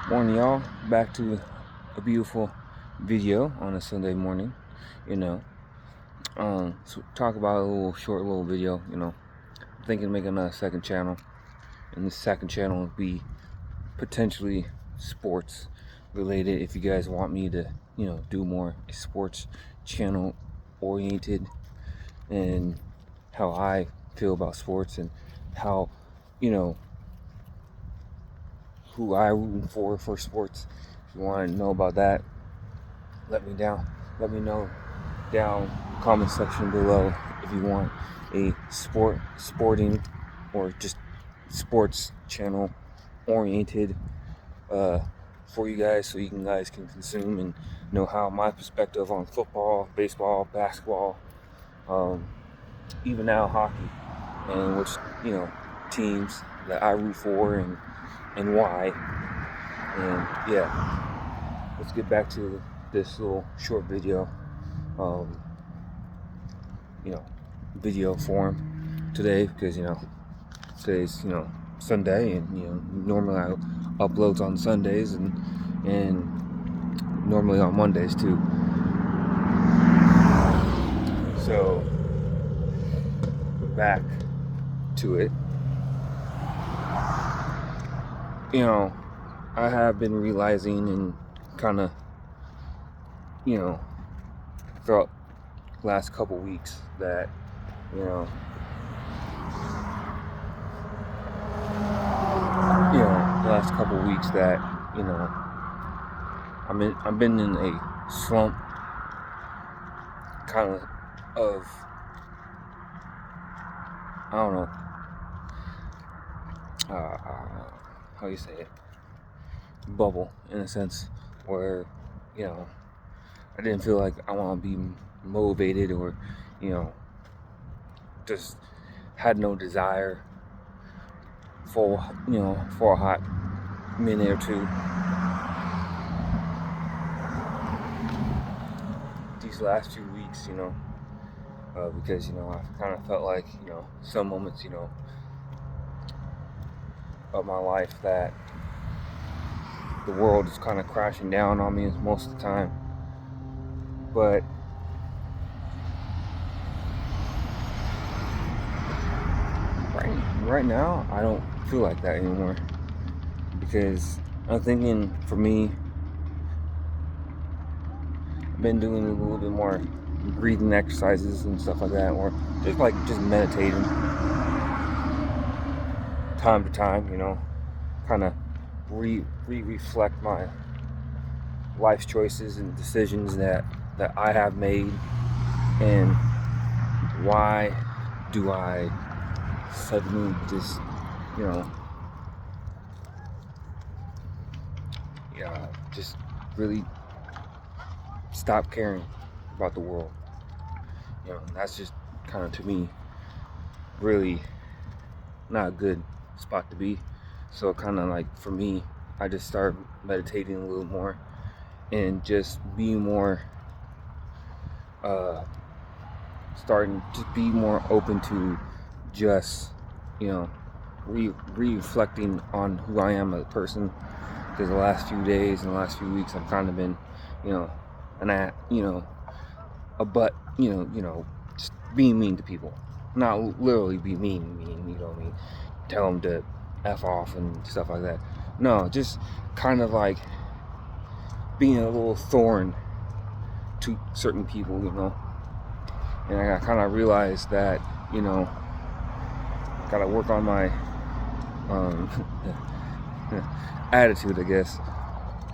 Morning, y'all. Back to a beautiful video on a Sunday morning. You know, so talk about a short little video. I'm thinking of making a second channel, and this second channel will be potentially sports related. If you guys want me to, do more sports channel oriented, and how I feel about sports and how, you know, who I root for sports. If you want to know about that, let me know down comment section below if you want a sporting or just sports channel oriented for you guys, so you guys can consume and know how my perspective on football, baseball, basketball, even now hockey, and which teams that I root for and why. And yeah, let's get back to this little short video, video form today, because today's Sunday, and normally I uploads on Sundays and normally on Mondays too. So back to it. I have been realizing and kind of throughout the last couple weeks that I've been in a slump kind of I don't know how you say it, bubble, in a sense, where I didn't feel like I want to be motivated, or just had no desire for a hot minute or two these last few weeks, because I kind of felt like some moments of my life that the world is kind of crashing down on me most of the time. But right now, I don't feel like that anymore, because I'm thinking, for me, I've been doing a little bit more breathing exercises and stuff like that, or just meditating time to time, kind of reflect my life's choices and decisions that I have made, and why do I suddenly just just really stop caring about the world. That's just kind of, to me, really not a good spot to be. So kind of like, for me, I just start meditating a little more and just be more starting to be more open to just reflecting on who I am as a person, because the last few days and the last few weeks I've kind of been just being mean to people. Not literally be mean, tell them to F off and stuff like that. No, just kind of like being a little thorn to certain people, And I kind of realized that, gotta work on my attitude, I guess.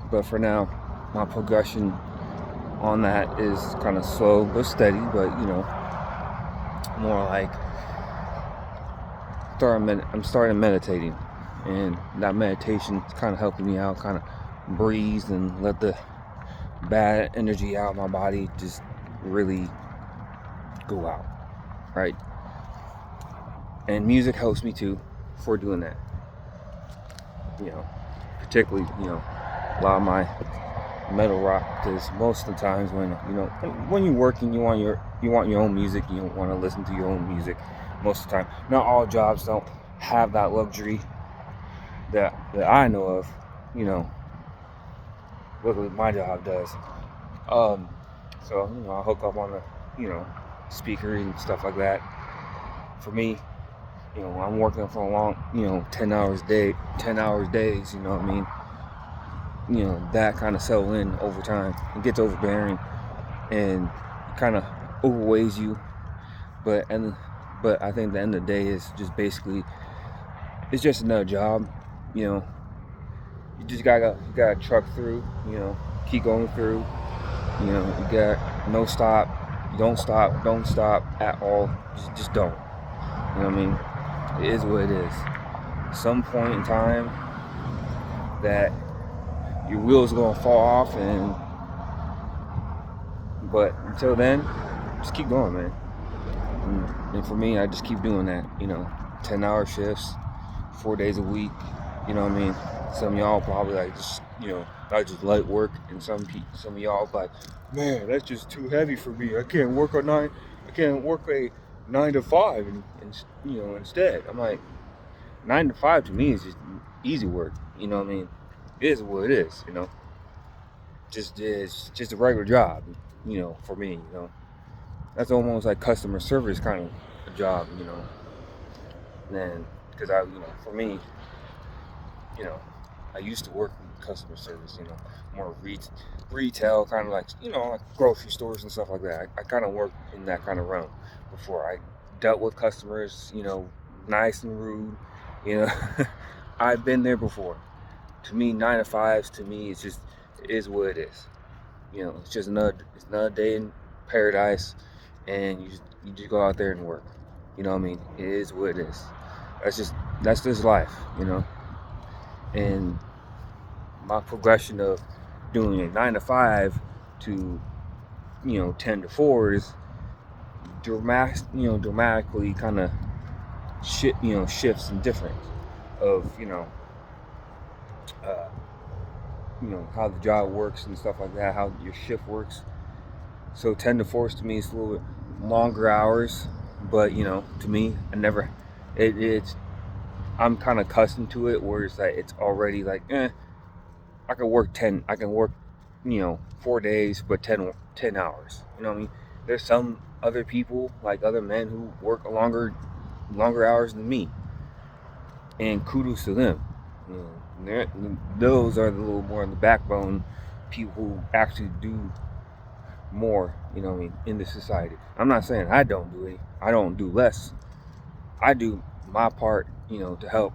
But for now, my progression on that is kind of slow but steady, but more like I'm starting meditating, and that meditation is kind of helping me out, kind of breathe and let the bad energy out of my body just really go out, right? And music helps me too for doing that. Particularly, a lot of my metal rock, because most of the times when you're working, you want your own music, you want to listen to your own music most of the time. Not all jobs don't have that luxury that I know of, Luckily, my job does. So I hook up on the speaker and stuff like that. For me, I'm working for a long 10 hours days. You know what I mean? That kind of settle in over time. It gets overbearing and kind of overweighs you. But I think the end of the day is just basically it's just another job. You just gotta truck through. Keep going through. You got no stop. Don't stop at all. Just don't. You know what I mean? It is what it is. Some point in time that your wheels are gonna fall off, but until then, just keep going, man. And for me, I just keep doing that. 10-hour shifts, 4 days a week. You know what I mean? Some of y'all probably like just I just light work, and some of y'all like, man, that's just too heavy for me. I can't work a 9 to 5, and instead I'm like, 9 to 5 to me is just easy work. You know what I mean? It is what it is. It's just a regular job. For me, that's almost like customer service kind of a job. And because for me, I used to work in customer service. More retail, kind of like like grocery stores and stuff like that. I kind of worked in that kind of realm before. I dealt with customers, nice and rude. I've been there before. To me, 9 to 5s, to me, it is what it is. It's just another day in paradise, and you just go out there and work. You know what I mean? It is what it is. That's just life. And my progression of doing a 9 to 5 to 10 to 4 is dramatically kind of shifts and different of how the job works and stuff like that, how your shift works. So 10 to 4 to me is a little bit longer hours, but to me, it's I'm kind of accustomed to it, where it's like it's already like I can work 4 days, but 10 hours. You know what I mean? There's some other people, like other men, who work longer hours than me, and kudos to them. Those are the little more on the backbone people who actually do more. You know what I mean? In the society. I'm not saying I don't do it. I don't do less. I do my part. To help.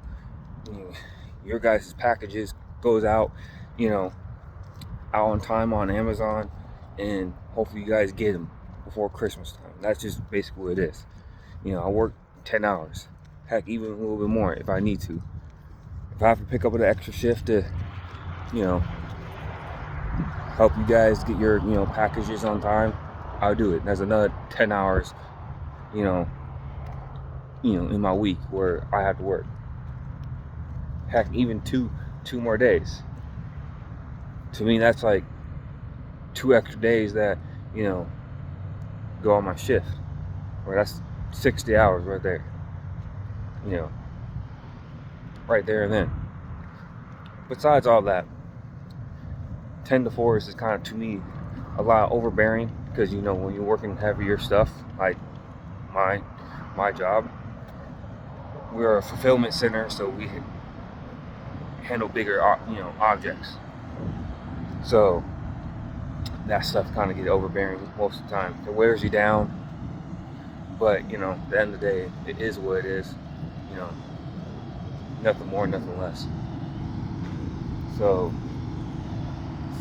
Your guys' packages goes out. Out on time on Amazon, and hopefully you guys get them before Christmas time. That's just basically what it is. I work 10 hours, heck, even a little bit more if I need to. If I have to pick up an extra shift to, help you guys get your, packages on time, I'll do it. There's another 10 hours, in my week where I have to work. Heck, even two more days. To me, that's like 2 extra days that, go on my shift. Or that's 60 hours right there. Right there and then. Besides all that, 10 to 4 is kind of, to me, a lot overbearing, because when you're working heavier stuff like my job, we're a fulfillment center, so we handle bigger objects. So that stuff kind of get overbearing most of the time. It wears you down, but at the end of the day, it is what it is. Nothing more, nothing less. So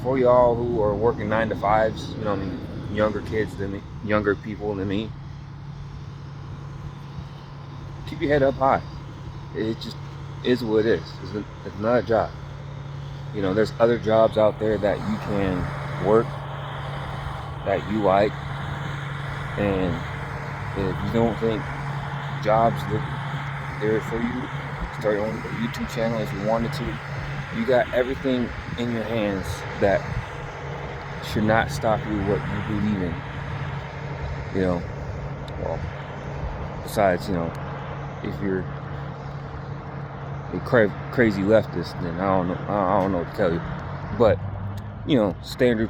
for y'all who are working 9 to 5s, younger kids than me, younger people than me, keep your head up high. It just is what it is. It's not a job. There's other jobs out there that you can work, that you like, and if you don't think jobs are there for you, start your own YouTube channel if you wanted to. You got everything in your hands that should not stop you what you believe in. Well, besides, if you're a crazy leftist, then I don't know what to tell you. But standard,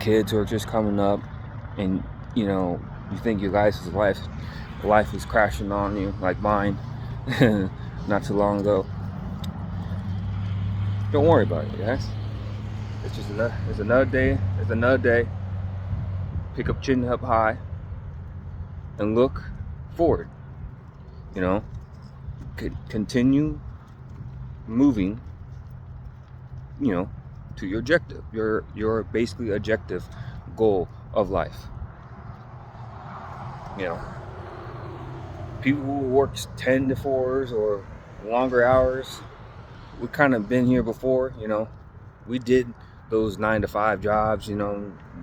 kids who are just coming up, and, you think your life is crashing on you like mine not too long ago. Don't worry about it, guys. It's just another day. It's another day. Pick up chin up high and look forward. Continue moving, to your objective, your basically objective goal of life. People who work 10 to 4s or longer hours, we kind of been here before. We did those 9 to 5 jobs.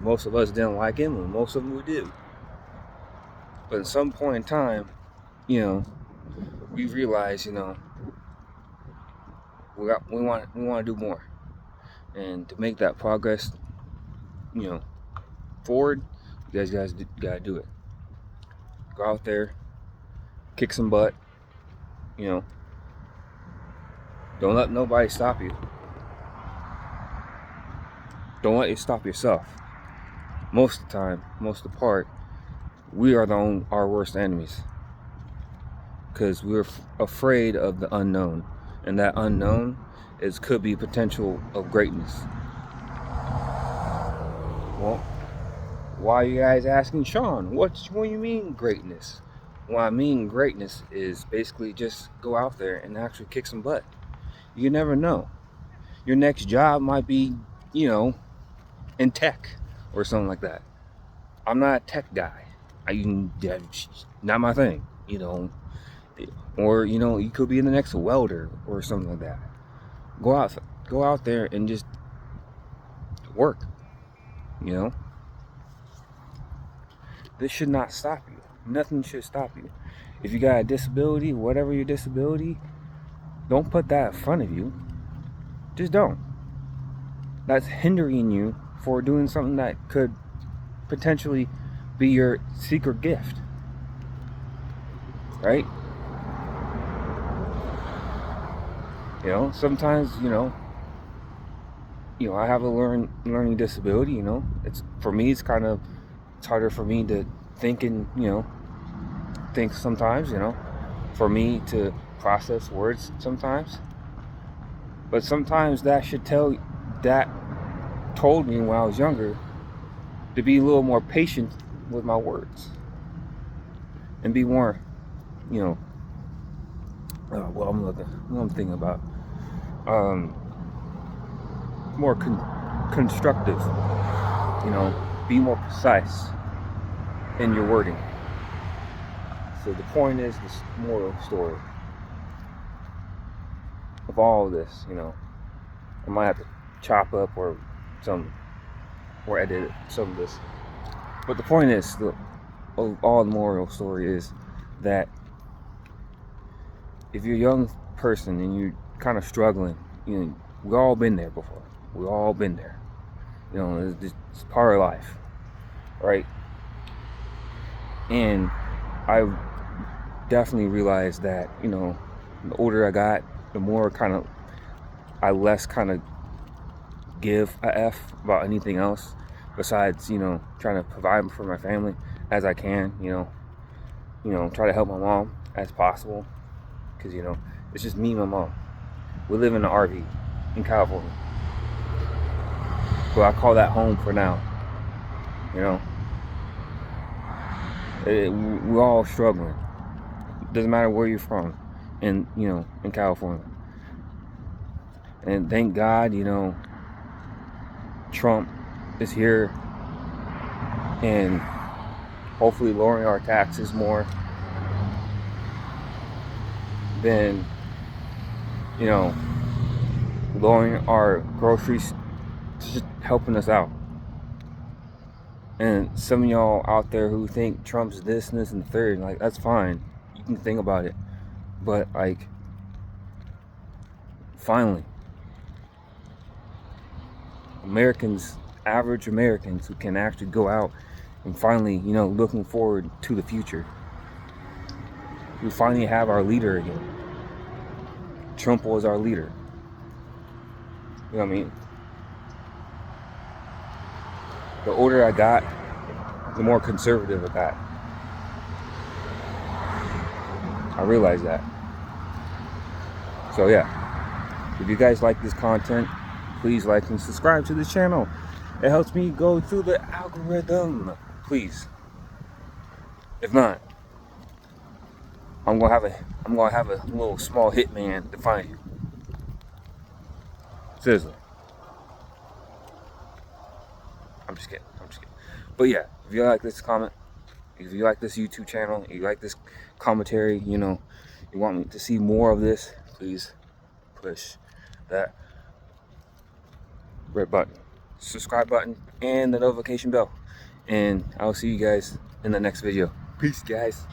Most of us didn't like them, and most of them we did. But at some point in time, we realized, we want to do more, and to make that progress, forward, you guys gotta do it. Go out there, kick some butt. Don't let nobody stop you. Don't let you stop yourself. Most of the time, most of the part, we are our worst enemies, because we're afraid of the unknown, and that unknown could be potential of greatness. Well, why are you guys asking, Sean, what do you mean greatness? What I mean greatness is basically just go out there and actually kick some butt. You never know. Your next job might be, in tech or something like that. I'm not a tech guy. Not my thing, Or, you could be in the next welder or something like that. Go out there and just work, This should not stop you. Nothing should stop you. If you got a disability, whatever your disability, don't put that in front of you. Just don't. That's hindering you for doing something that could potentially be your secret gift. Right? Sometimes, I have a learning disability, It's for me, it's harder for me to think sometimes, for me to process words sometimes. But sometimes that told me when I was younger to be a little more patient with my words and be more, I'm thinking about more constructive, be more precise in your wording. So the point is, this moral story of all of this, I might have to chop up or edit some of this. But the point is, all the moral story is that if you're a young person and you're kind of struggling, we've all been there before. We've all been there. It's part of life, right? And I definitely realized that, the older I got, the more I less give a F about anything else besides, trying to provide for my family as I can, try to help my mom as possible. Because, it's just me and my mom. We live in an RV in California. So I call that home for now. We're all struggling. Doesn't matter where you're from in California. And thank God, Trump is here and hopefully lowering our taxes more than, lowering our groceries, just helping us out. And some of y'all out there who think Trump's this and this and the third, that's fine. You can think about it. But, finally, average Americans who can actually go out and finally, looking forward to the future. We finally have our leader again. Trump was our leader. You know what I mean? the older I got, the more conservative I got. I realize that. So yeah, if you guys like this content, please like and subscribe to the channel. It helps me go through the algorithm. Please. If not, I'm gonna have a little small hitman to find you. Seriously. I'm just kidding. But yeah, if you like this comment, if you like this YouTube channel, you like this commentary, you know, you want me to see more of this, please push that red button, subscribe button, and the notification bell. And I'll see you guys in the next video. Peace, guys.